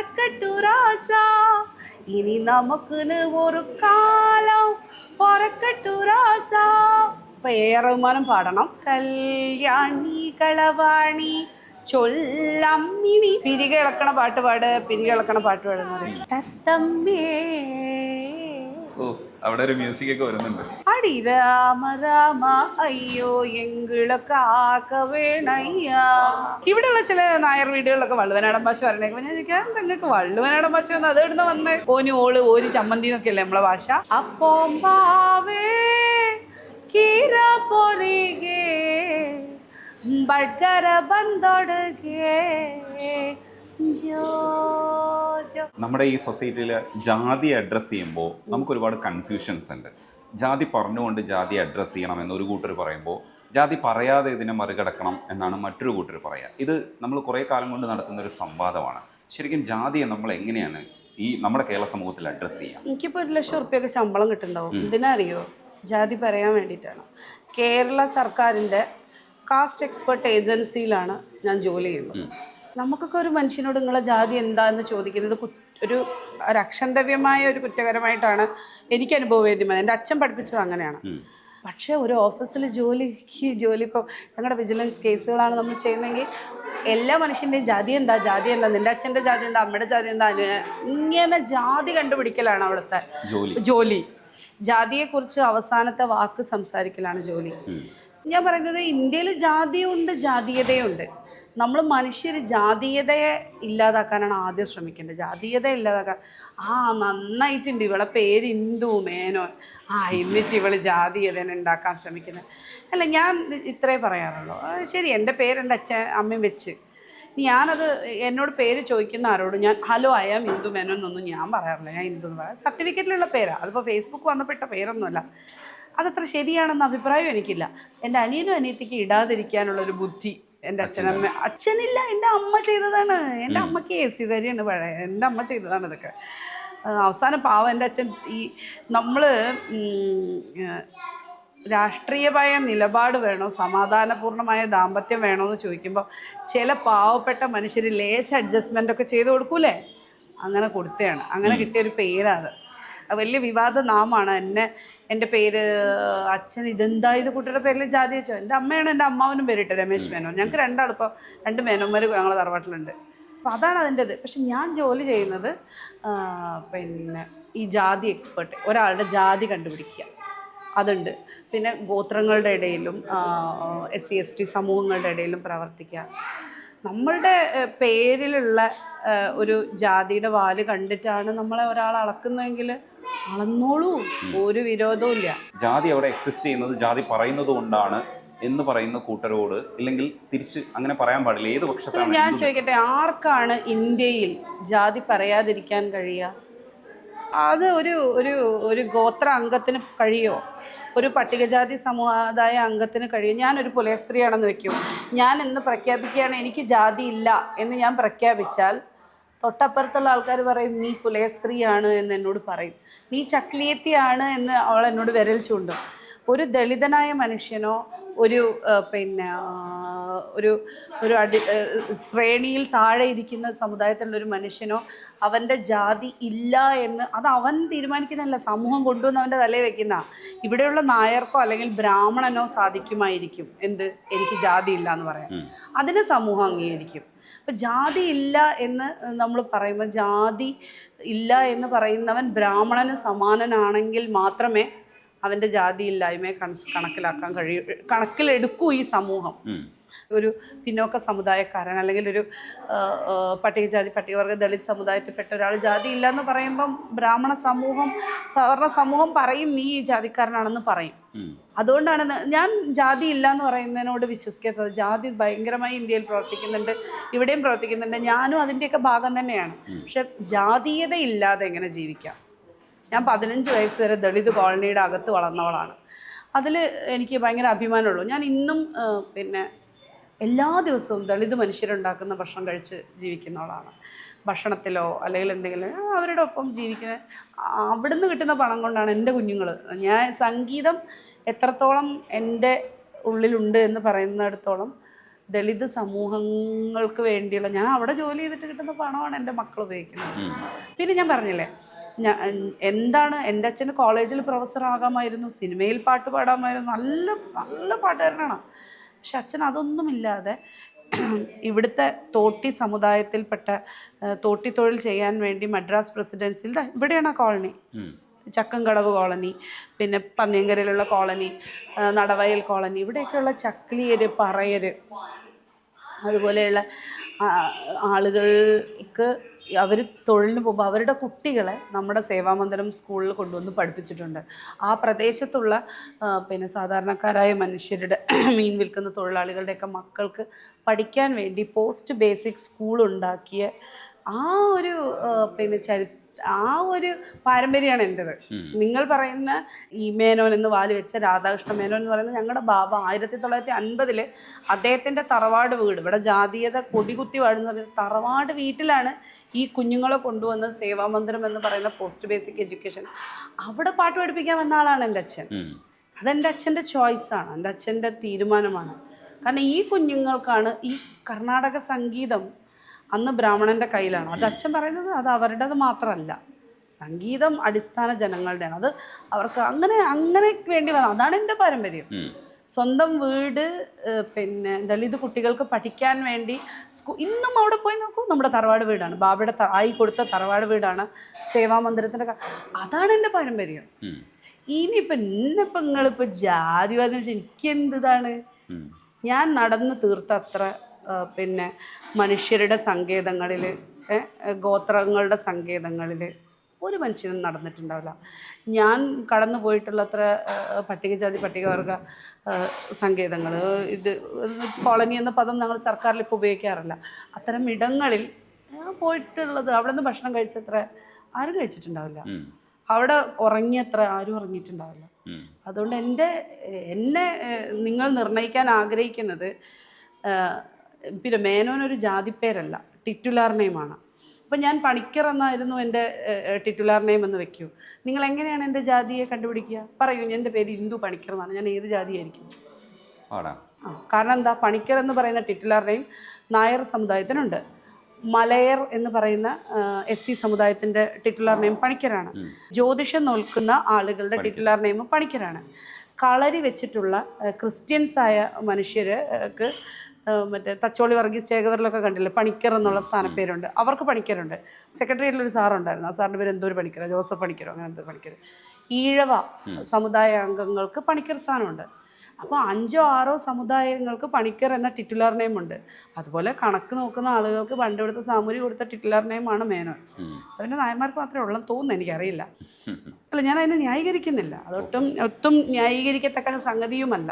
பறக்கட்டு ராசா இனி நமக்குன்னு ஒரு காலம் பறக்கட்டு ராசா. ഇപ്പൊ റഹ്മാനും പാടണം. കല്യാണി കളവാണി ചൊല്ലമ്മിണി. പിരിക ഇളക്കണ പാട്ട് പാട്, പിരിക ഇളക്കണ പാട്ട് പാടുന്നത് തത്തമ്മേ. ഓ, അവിടെ ഒരു മ്യൂസിക് ഒക്കെ വരുന്നുണ്ട്. അടി രാമ രാമ അയ്യോ എങ്കിള കാക്ക വേണയ്യാ. ഇവിടെയുള്ള ചില നായർ വീടുകളിലൊക്കെ വള്ളുവനാടൻ ഭാഷ പറഞ്ഞേക്കുമ്പോൾ ഞാൻ ചോദിക്കാം, നിങ്ങൾക്ക് വള്ളുവനാടൻ ഭാഷ വന്ന് അത് ഇവിടുന്ന് വന്ന് ഓന് ഓള് ഒരു ചമ്മന്തി എന്നൊക്കെയല്ലേ നമ്മളെ ഭാഷ. അപ്പം ബാവേ കീര പൊരികെ ബഡ്കര ബന്തൊടുകെ. നമ്മുടെ ഈ സൊസൈറ്റിയിൽ ജാതി അഡ്രസ്സ് ചെയ്യുമ്പോൾ നമുക്ക് ഒരുപാട് കൺഫ്യൂഷൻസ് ഉണ്ട്. ജാതി പറഞ്ഞുകൊണ്ട് ജാതി അഡ്രസ്സ് ചെയ്യണം എന്നൊരു കൂട്ടർ പറയുമ്പോൾ, ജാതി പറയാതെ ഇതിനെ മറികടക്കണം എന്നാണ് മറ്റൊരു കൂട്ടർ പറയുക. ഇത് നമ്മൾ കുറേ കാലം കൊണ്ട് നടത്തുന്ന ഒരു സംവാദമാണ്. ശരിക്കും ജാതിയെ നമ്മൾ എങ്ങനെയാണ് ഈ നമ്മുടെ കേരള സമൂഹത്തിൽ അഡ്രസ്സ് ചെയ്യുക? എനിക്കിപ്പോൾ 1,00,000 റുപ്യൊക്കെ ശമ്പളം കിട്ടുന്നുണ്ടാവും. എന്തിനറിയോ? ജാതി പറയാൻ വേണ്ടിയിട്ടാണ്. കേരള സർക്കാരിൻ്റെ കാസ്റ്റ് എക്സ്പെർട്ട് ഏജൻസിയിലാണ് ഞാൻ ജോലി ചെയ്യുന്നത്. നമുക്കൊക്കെ ഒരു മനുഷ്യനോട് നിങ്ങളെ ജാതി എന്താന്ന് ചോദിക്കുന്നത് ഒരു അക്ഷന്തവ്യമായ ഒരു കുറ്റകരമായിട്ടാണ് എനിക്ക് അനുഭവവേദ്യമായത്. എൻ്റെ അച്ഛൻ പഠിപ്പിച്ചത് അങ്ങനെയാണ്. പക്ഷേ ഒരു ഓഫീസിൽ ജോലി ഇപ്പോൾ ഞങ്ങളുടെ വിജിലൻസ് കേസുകളാണ് നമ്മൾ ചെയ്യുന്നതെങ്കിൽ എല്ലാ മനുഷ്യൻ്റെയും ജാതി എന്താ, നിൻ്റെ അച്ഛൻ്റെ ജാതി എന്താ, അമ്മയുടെ ജാതി എന്താ, ഇങ്ങനെ ജാതി കണ്ടുപിടിക്കലാണ് അവിടുത്തെ ജോലി. ജാതിയെക്കുറിച്ച് അവസാനത്തെ വാക്ക് സംസാരിക്കലാണ് ജോലി. ഞാൻ പറയുന്നത് ഇന്ത്യയിൽ ജാതിയുണ്ട്, ജാതീയതയുണ്ട്. നമ്മൾ മനുഷ്യർ ജാതീയതയെ ഇല്ലാതാക്കാനാണ് ആദ്യം ശ്രമിക്കേണ്ടത്. ജാതീയത ഇല്ലാതാക്കാൻ നന്നായിട്ടുണ്ട്, ഇവളെ പേര് ഇന്ദു മേനോൻ, എന്നിട്ട് ഇവൾ ജാതീയതനെ ഉണ്ടാക്കാൻ ശ്രമിക്കുന്നത്. അല്ല, ഞാൻ ഇത്രേ പറയാറുള്ളൂ. ശരി, എൻ്റെ പേര് എൻ്റെ അച്ഛൻ അമ്മയും വെച്ച് ഞാനത് എന്നോട് പേര് ചോദിക്കുന്ന ആരോട് ഞാൻ hello I am Indu Menon എന്നൊന്നും ഞാൻ പറയാറില്ല. ഞാൻ ഇന്ദു എന്ന് പറയാം. സർട്ടിഫിക്കറ്റിലുള്ള പേരാണ്, അതിപ്പോൾ ഫേസ്ബുക്ക് വന്നപ്പെട്ട പേരൊന്നുമല്ല. അതത്ര ശരിയാണെന്ന അഭിപ്രായം എനിക്കില്ല. എൻ്റെ അനിയനും അനിയത്തിക്ക് ഇടാതിരിക്കാനുള്ളൊരു ബുദ്ധി എൻ്റെ അച്ഛനില്ല, എൻ്റെ അമ്മ ചെയ്തതാണ്. എൻ്റെ അമ്മയ്ക്ക് സ്വീകാര്യമാണ് പഴയ, എൻ്റെ അമ്മ ചെയ്തതാണ് ഇതൊക്കെ. അവസാനം പാവം എൻ്റെ അച്ഛൻ നമ്മൾ രാഷ്ട്രീയമായ നിലപാട് വേണോ, സമാധാനപൂർണ്ണമായ ദാമ്പത്യം വേണോ എന്ന് ചോദിക്കുമ്പോൾ ചില പാവപ്പെട്ട മനുഷ്യർ ലേശ അഡ്ജസ്റ്റ്മെൻ്റൊക്കെ ചെയ്ത് കൊടുക്കൂലേ, അങ്ങനെ കൊടുത്തതാണ്. അങ്ങനെ കിട്ടിയൊരു പേരാണ് അത്. വലിയ വിവാദ നാമാണ്. എൻ്റെ പേര് അച്ഛൻ ഇതെന്താ ഇത് കുട്ടിയുടെ പേരിൽ ജാതി വെച്ചോ. എൻ്റെ അമ്മയാണ് എൻ്റെ അമ്മാവനും പേരിട്ട് രമേശ് മേനോൻ. ഞങ്ങൾക്ക് രണ്ടാളിപ്പോൾ 2 മേനോന്മാർ ഞങ്ങളുടെ തറവാട്ടിലുണ്ട്. അപ്പോൾ അതാണ് അതിൻ്റെത്. പക്ഷെ ഞാൻ ജോലി ചെയ്യുന്നത് ഈ ജാതി എക്സ്പെർട്ട്, ഒരാളുടെ ജാതി കണ്ടുപിടിക്കുക, അതുണ്ട്. പിന്നെ ഗോത്രങ്ങളുടെ ഇടയിലും SC/ST സമൂഹങ്ങളുടെ ഇടയിലും പ്രവർത്തിക്കുക. നമ്മളുടെ പേരിലുള്ള ഒരു ജാതിയുടെ വാല് കണ്ടിട്ടാണ് നമ്മളെ ഒരാൾ അളക്കുന്നതെങ്കിൽ അളന്നോളൂ, ഒരു വിരോധവും ഇല്ല. ജാതി അവിടെ എക്സിസ്റ്റ് ചെയ്യുന്നത് ജാതി പറയുന്നത് കൊണ്ടാണ് എന്ന് പറയുന്ന കൂട്ടരോട്, ഇല്ലെങ്കിൽ തിരിച്ച് അങ്ങനെ പറയാൻ പാടില്ല. ഏത് പക്ഷത്താണ്? ഞാൻ ചോദിക്കട്ടെ, ആർക്കാണ് ഇന്ത്യയിൽ ജാതി പറയാതിരിക്കാൻ കഴിയുക? അത് ഒരു ഗോത്ര അംഗത്തിന് കഴിയോ? ഒരു പട്ടികജാതി സമുദായ അംഗത്തിന് കഴിയും? ഞാനൊരു പുലയസ്ത്രീയാണെന്ന് വെക്കും. ഞാൻ എന്ന് പ്രഖ്യാപിക്കുകയാണ് എനിക്ക് ജാതി ഇല്ല എന്ന് ഞാൻ പ്രഖ്യാപിച്ചാൽ തൊട്ടപ്പുറത്തുള്ള ആൾക്കാർ പറയും നീ പുലയസ്ത്രീയാണ് എന്ന് എന്നോട് പറയും, നീ ചക്ലിയത്തിയാണ് എന്ന് അവൾ എന്നോട് വിരൽ ചൂണ്ടും. ഒരു ദളിതനായ മനുഷ്യനോ ഒരു ശ്രേണിയിൽ താഴെ ഇരിക്കുന്ന സമുദായത്തിലുള്ളൊരു മനുഷ്യനോ അവൻ്റെ ജാതി ഇല്ല എന്ന് അത് അവൻ തീരുമാനിക്കുന്നതല്ല, സമൂഹം കൊണ്ടുവന്ന് അവൻ്റെ തലയിൽ വെക്കുന്ന. ഇവിടെയുള്ള നായർക്കോ അല്ലെങ്കിൽ ബ്രാഹ്മണനോ സാധിക്കുമായിരിക്കും എന്ത്, എനിക്ക് ജാതി ഇല്ല എന്ന് പറയാം. അതിന് സമൂഹം അംഗീകരിക്കും. അപ്പം ജാതി ഇല്ല എന്ന് നമ്മൾ പറയുമ്പോൾ, ജാതി ഇല്ല എന്ന് പറയുന്നവൻ ബ്രാഹ്മണന് സമാനനാണെങ്കിൽ മാത്രമേ അവൻ്റെ ജാതി ഇല്ലായ്മയെ കണക്കിലാക്കാൻ കണക്കിലെടുക്കൂ ഈ സമൂഹം. ഒരു പിന്നോക്ക സമുദായക്കാരൻ അല്ലെങ്കിൽ ഒരു പട്ടികജാതി പട്ടികവർഗ ദളിത് സമുദായത്തിൽപ്പെട്ട ഒരാൾ ജാതി ഇല്ല എന്ന് പറയുമ്പം ബ്രാഹ്മണ സമൂഹം സവർണ സമൂഹം പറയും നീ ഈ ജാതിക്കാരനാണെന്ന് പറയും. അതുകൊണ്ടാണ് ഞാൻ ജാതി ഇല്ല എന്ന് പറയുന്നതിനോട് വിശ്വസിക്കാത്തത്. ജാതി ഭയങ്കരമായി ഇന്ത്യയിൽ പ്രവർത്തിക്കുന്നുണ്ട്, ഇവിടെയും പ്രവർത്തിക്കുന്നുണ്ട്. ഞാനും അതിൻ്റെയൊക്കെ ഭാഗം തന്നെയാണ്. പക്ഷെ ജാതീയത ഇല്ലാതെ എങ്ങനെ ജീവിക്കാം? ഞാൻ 15 വയസ്സ് വരെ ദളിത് കോളനിയുടെ അകത്ത് വളർന്നവളാണ്. അതിൽ എനിക്ക് ഭയങ്കര അഭിമാനമുള്ളൂ. ഞാൻ ഇന്നും എല്ലാ ദിവസവും ദളിത് മനുഷ്യരുണ്ടാക്കുന്ന ഭക്ഷണം കഴിച്ച് ജീവിക്കുന്നവളാണ്. ഭക്ഷണത്തിലോ അല്ലെങ്കിൽ എന്തെങ്കിലും അവരുടെ ഒപ്പം ജീവിക്കുന്ന, അവിടുന്ന് കിട്ടുന്ന പണം കൊണ്ടാണ് എൻ്റെ കുഞ്ഞുങ്ങൾ. സംഗീതം എത്രത്തോളം എൻ്റെ ഉള്ളിലുണ്ട് എന്ന് പറയുന്നിടത്തോളം ദളിത് സമൂഹങ്ങൾക്ക് വേണ്ടിയുള്ള, ഞാൻ അവിടെ ജോലി ചെയ്തിട്ട് കിട്ടുന്ന പണമാണ് എൻ്റെ മക്കൾ ഉപയോഗിക്കുന്നത്. പിന്നെ ഞാൻ പറഞ്ഞില്ലേ, എന്താണ് എൻ്റെ അച്ഛന് കോളേജിൽ പ്രൊഫസർ ആകാമായിരുന്നു, സിനിമയിൽ പാട്ട് പാടാമായിരുന്നു, നല്ല നല്ല പാട്ടുകാരനാണ്. പക്ഷെ അച്ഛൻ അതൊന്നുമില്ലാതെ ഇവിടുത്തെ തോട്ടി സമുദായത്തിൽപ്പെട്ട തോട്ടി തൊഴിൽ ചെയ്യാൻ വേണ്ടി മദ്രാസ് പ്രസിഡൻസിയിൽ ഇവിടെയാണ് ആ കോളനി, ചക്കംകടവ് കോളനി, പിന്നെ പന്നിയങ്കരയിലുള്ള കോളനി, നടവയൽ കോളനി, ഇവിടെയൊക്കെയുള്ള ചക്ലിയര്, പറയര്, അതുപോലെയുള്ള ആളുകൾക്ക് അവർ തൊഴിലിന് പോകുമ്പോൾ അവരുടെ കുട്ടികളെ നമ്മുടെ സേവാമന്ദിരം സ്കൂളിൽ കൊണ്ടുവന്ന് പഠിപ്പിച്ചിട്ടുണ്ട്. ആ പ്രദേശത്തുള്ള പിന്നെ സാധാരണക്കാരായ മനുഷ്യരുടെ മീൻ വിൽക്കുന്ന തൊഴിലാളികളുടെയൊക്കെ മക്കൾക്ക് പഠിക്കാൻ വേണ്ടി പോസ്റ്റ് ബേസിക് സ്കൂൾ ഉണ്ടാക്കിയ ആ ഒരു പിന്നെ ആ ഒരു പാരമ്പര്യമാണ് എൻ്റെത്. നിങ്ങൾ പറയുന്ന ഈ മേനോൻ എന്ന് വാല് വെച്ച രാധാകൃഷ്ണ മേനോൻ എന്ന് പറയുന്നത് ഞങ്ങളുടെ ബാബ 1950 അദ്ദേഹത്തിൻ്റെ തറവാട് വീട്, ഇവിടെ ജാതീയത കൊടികുത്തി വാഴുന്ന തറവാട് വീട്ടിലാണ് ഈ കുഞ്ഞുങ്ങളെ കൊണ്ടുവന്ന് സേവാമന്ദിരം എന്ന് പറയുന്ന പോസ്റ്റ് ബേസിക് എഡ്യൂക്കേഷൻ, അവിടെ പാട്ട് പഠിപ്പിക്കാൻ വന്ന ആളാണ് എൻ്റെ അച്ഛൻ. അതെൻ്റെ അച്ഛൻ്റെ ചോയ്സാണ്, എൻ്റെ അച്ഛൻ്റെ തീരുമാനമാണ്. കാരണം ഈ കുഞ്ഞുങ്ങൾക്കാണ് ഈ കർണാടക സംഗീതം അന്ന് ബ്രാഹ്മണൻ്റെ കയ്യിലാണ്. അത് അച്ഛൻ പറയുന്നത് അത് അവരുടേത് മാത്രമല്ല, സംഗീതം അടിസ്ഥാന ജനങ്ങളുടെയാണ്. അത് അവർക്ക് അങ്ങനെ വേണ്ടി വന്നത്. അതാണ് എൻ്റെ പാരമ്പര്യം. സ്വന്തം വീട് പിന്നെ ദളിത് കുട്ടികൾക്ക് പഠിക്കാൻ വേണ്ടി ഇന്നും അവിടെ പോയി നോക്കൂ, നമ്മുടെ തറവാട് വീടാണ്, ബാബയുടെ ആയി കൊടുത്ത തറവാട് വീടാണ് സേവാമന്ദിരത്തിൻ്റെ. അതാണ് എൻ്റെ പാരമ്പര്യം. ഇനിയിപ്പോൾ ഇന്നിപ്പോൾ നിങ്ങളിപ്പോൾ ജാതിവാദം വെച്ചാൽ എനിക്കെന്താണ്, ഞാൻ നടന്ന് തീർത്ത അത്ര പിന്നെ മനുഷ്യരുടെ സങ്കേതങ്ങളിൽ, ഗോത്രങ്ങളുടെ സങ്കേതങ്ങളിൽ ഒരു മനുഷ്യനും നടന്നിട്ടുണ്ടാവില്ല. ഞാൻ കടന്നു പോയിട്ടുള്ള അത്ര പട്ടികജാതി പട്ടികവർഗ സങ്കേതങ്ങൾ, ഇത് കോളനി എന്ന പദം ഞങ്ങൾ സർക്കാരിൽ ഇപ്പോൾ ഉപയോഗിക്കാറില്ല. അത്തരം ഇടങ്ങളിൽ പോയിട്ടുള്ളത്, അവിടെ നിന്ന് ഭക്ഷണം കഴിച്ചത്ര ആരും കഴിച്ചിട്ടുണ്ടാവില്ല, അവിടെ ഉറങ്ങിയത്ര ആരും ഉറങ്ങിയിട്ടുണ്ടാവില്ല. അതുകൊണ്ട് എന്നെ നിങ്ങൾ നിർണ്ണയിക്കാൻ ആഗ്രഹിക്കുന്നത്, പിന്നെ മേനോനൊരു ജാതിപ്പേരല്ല, ടിറ്റുലാർ നെയിമാണ്. അപ്പം ഞാൻ പണിക്കർ എന്നായിരുന്നു എൻ്റെ ടിറ്റുലാർ നെയിം എന്ന് വെക്കൂ. നിങ്ങൾ എങ്ങനെയാണ് എൻ്റെ ജാതിയെ കണ്ടുപിടിക്കുക? പറയൂ, എൻ്റെ പേര് ഇന്ദു പണിക്കർ എന്നാണ്, ഞാൻ ഏത് ജാതിയായിരിക്കും? കാരണം എന്താ, പണിക്കർ എന്ന് പറയുന്ന ടിറ്റുലാർ നെയിം നായർ സമുദായത്തിനുണ്ട്, മലയർ എന്ന് പറയുന്ന SC സമുദായത്തിൻ്റെ ടിറ്റുലാർ നെയിം പണിക്കരാണ്, ജ്യോതിഷം നോൽക്കുന്ന ആളുകളുടെ ടിറ്റുലാർ നെയിം പണിക്കരാണ്. കളരി വെച്ചിട്ടുള്ള ക്രിസ്ത്യൻസായ മനുഷ്യർക്ക് മറ്റേ തച്ചോളി വർഗീസ് ചേകവരിലൊക്കെ കണ്ടില്ലേ, പണിക്കർ എന്നുള്ള സ്ഥാനപ്പേരുണ്ട്, അവർക്ക് പണിക്കരുണ്ട്. സെക്രട്ടേറിയറ്റിലൊരു സാറുണ്ടായിരുന്നു, ആ സാറിൻ്റെ പേര് എന്തോ പണിക്കരോ, ജോസഫ് പണിക്കരോ, അങ്ങനെ എന്തോ പണിക്കർ. ഈഴവ സമുദായ അംഗങ്ങൾക്ക് പണിക്കർ സ്ഥാനമുണ്ട്. അപ്പോൾ 5-6 സമുദായങ്ങൾക്ക് പണിക്കർ എന്ന ടിറ്റുലാർ നെയിം ഉണ്ട്. അതുപോലെ കണക്ക് നോക്കുന്ന ആളുകൾക്ക് പണ്ട് ഇവിടുത്തെ സാമൂരി കൊടുത്ത ടിറ്റുലാർ നെയിമാണ് മേനോൻ. അതിൻ്റെ നായന്മാർക്ക് മാത്രമേ ഉള്ളെന്ന് തോന്നുന്നു, എനിക്കറിയില്ല. അല്ല, ഞാൻ അതിനെ ന്യായീകരിക്കുന്നില്ല, ഒട്ടും ന്യായീകരിക്കത്തക്ക സംഗതിയുമല്ല.